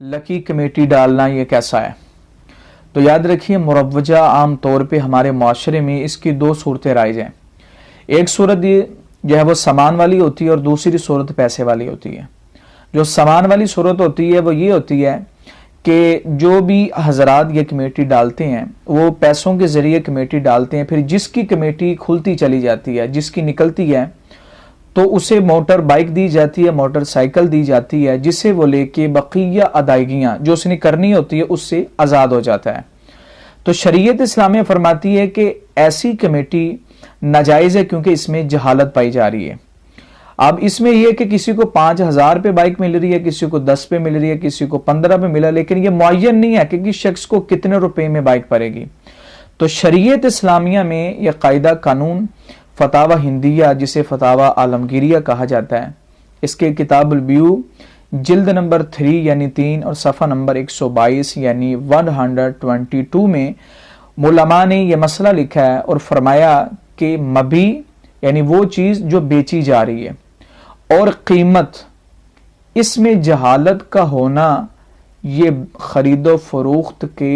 Lucky committee डालना ये कैसा है? तो याद रखिए, मुरव्वजा आम तौर पे हमारे माशरे में इसकी दो सूरतें राइज हैं। एक सूरत ये जो है वो सामान वाली होती है और दूसरी सूरत पैसे वाली होती है। जो सामान वाली सूरत होती है वो ये होती है कि जो भी हजरात ये कमेटी डालते हैं वो पैसों के ज़रिए कमेटी डालते हैं, फिर जिसकी कमेटी खुलती चली जाती है, जिसकी निकलती है, तो उसे मोटर बाइक दी जाती है, मोटरसाइकिल दी जाती है, जिससे वो लेके बकिया अदायगियाँ जो उसने करनी होती है उससे आज़ाद हो जाता है। तो शरीयत इस्लामिया फरमाती है कि ऐसी कमेटी नाजायज़ है क्योंकि इसमें जहालत पाई जा रही है। अब इसमें यह कि किसी को 5,000 पे बाइक मिल रही है, किसी को 10 पे मिल रही है, किसी को 15 पे मिला, लेकिन यह मुअय्यन नहीं है कि किस शख्स को कितने रुपए में बाइक पड़ेगी। तो शरीयत इस्लामिया में यह कायदा कानून फतावा हिंदिया, जिसे फतावा आलमगीरिया कहा जाता है, इसके किताबुल ब्यू जिल्द नंबर 3 यानी 3 और सफ़ा नंबर 122 यानी 122 में मुलमा ने यह मसला लिखा है और फरमाया कि मबी यानी वो चीज़ जो बेची जा रही है और कीमत, इसमें जहालत का होना ये खरीदो फरोख्त के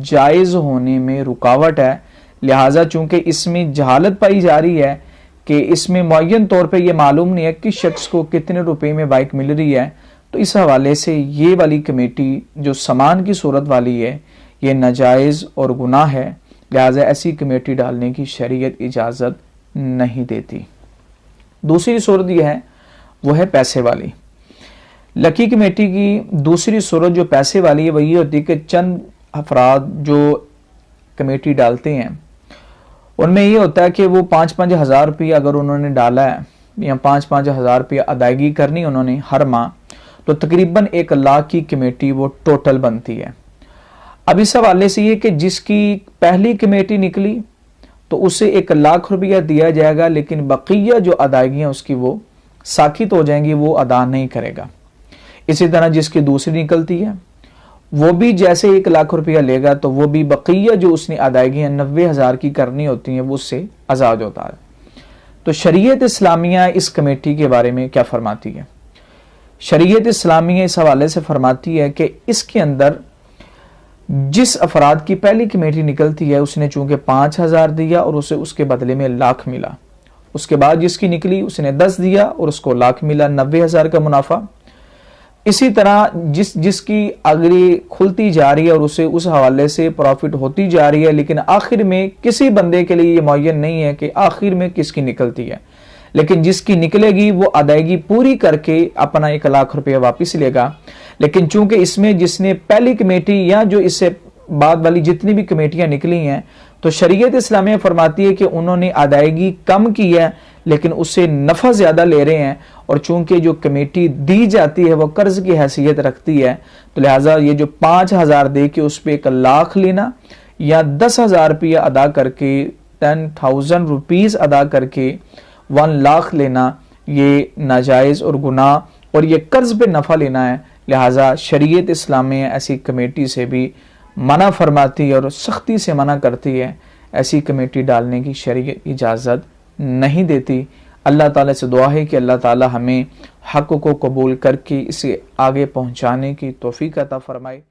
जायज़ होने में रुकावट है। लिहाजा चूंकि इसमें जहालत पाई जा रही है कि इसमें मुअय्यन तौर पे ये मालूम नहीं है कि शख्स को कितने रुपए में बाइक मिल रही है, तो इस हवाले से ये वाली कमेटी जो सामान की सूरत वाली है ये नाजायज़ और गुनाह है। लिहाजा ऐसी कमेटी डालने की शरीयत इजाज़त नहीं देती। दूसरी सूरत यह है वो है पैसे वाली। लकी कमेटी की दूसरी सूरत जो पैसे वाली है वह ये होती है कि चंद अफराद जो कमेटी डालते हैं उनमें ये होता है कि वो 5-5 हज़ार रुपया अगर उन्होंने डाला है या 5-5 हज़ार रुपया अदायगी करनी उन्होंने हर माह, तो तकरीबन 1 लाख की कमेटी वो टोटल बनती है। अब इस हवाले से ये कि जिसकी पहली कमेटी निकली तो उसे 1 लाख रुपया दिया जाएगा, लेकिन बकिया जो अदायगियाँ उसकी वो साकित हो जाएंगी, वो अदा नहीं करेगा। इसी तरह जिसकी दूसरी निकलती है वो भी जैसे 1 लाख रुपया लेगा तो वो भी बकिया जो उसने अदायगियाँ 90,000 की करनी होती हैं वो उससे आज़ाद होता है। तो शरीयत इस्लामिया इस कमेटी के बारे में क्या फरमाती है? शरीयत इस्लामिया इस हवाले से फरमाती है कि इसके अंदर जिस अफराद की पहली कमेटी निकलती है उसने चूंकि 5,000 दिया और उसे उसके बदले में लाख मिला, उसके बाद जिसकी निकली उसने 10 दिया और उसको लाख मिला, 90,000 का मुनाफा। इसी तरह जिसकी अगली खुलती जा रही है और उसे उस हवाले से प्रॉफिट होती जा रही है, लेकिन आखिर में किसी बंदे के लिए ये मुअय्यन नहीं है कि आखिर में किसकी निकलती है, लेकिन जिसकी निकलेगी वो अदायगी पूरी करके अपना 1 लाख रुपया वापस लेगा। लेकिन चूंकि इसमें जिसने पहली कमेटी या जो इससे बाद वाली जितनी भी कमेटियां निकली हैं, तो शरीयत इस्लामिया फरमाती है कि उन्होंने अदायगी कम की है लेकिन उससे नफ़ा ज़्यादा ले रहे हैं, और चूंकि जो कमेटी दी जाती है वो कर्ज की हैसियत रखती है, तो लिहाजा ये जो 5,000 दे के उस पर 1 लाख लेना या 10,000 रुपया अदा करके 10,000 रुपीज़ अदा करके 1 लाख लेना ये नाजायज़ और गुनाह और ये कर्ज पे नफ़ा लेना है। लिहाजा शरीयत इस्लामिया ऐसी कमेटी से भी मना फरमाती है और सख्ती से मना करती है। ऐसी कमेटी डालने की शरीयत इजाज़त नहीं देती। अल्लाह ताला से दुआ है कि अल्लाह ताला हमें हक़ को कबूल करके इसे आगे पहुँचाने की तौफ़ीक़ अता फरमाए।